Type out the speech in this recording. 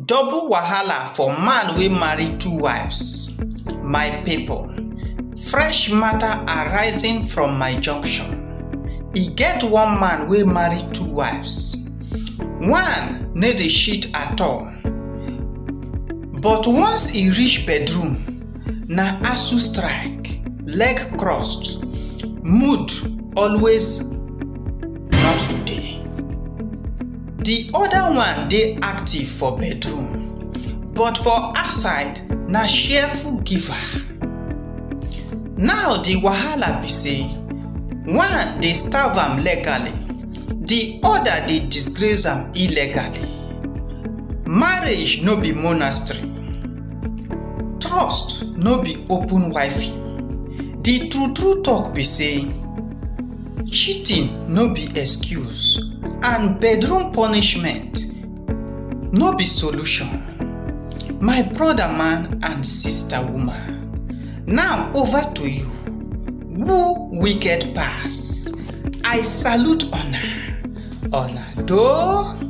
Double wahala for man wey marry two wives. My people, fresh matter arising from my junction. E get one man wey marry two wives. One no dey cheat at all. But once e reach bedroom, na asu strike, leg crossed, mood always not today. The other one dey active for bedroom, but for outside na cheerful giver. Now the wahala be say, one dey starve am legally, the other dey disgrace am illegally. Marriage no be monastery. Trust no be open wifey. The true talk be say, cheating no be excuse and bedroom punishment no be solution. My brother man and sister woman, now over to you. Who wicked pass? I salute una. Una do.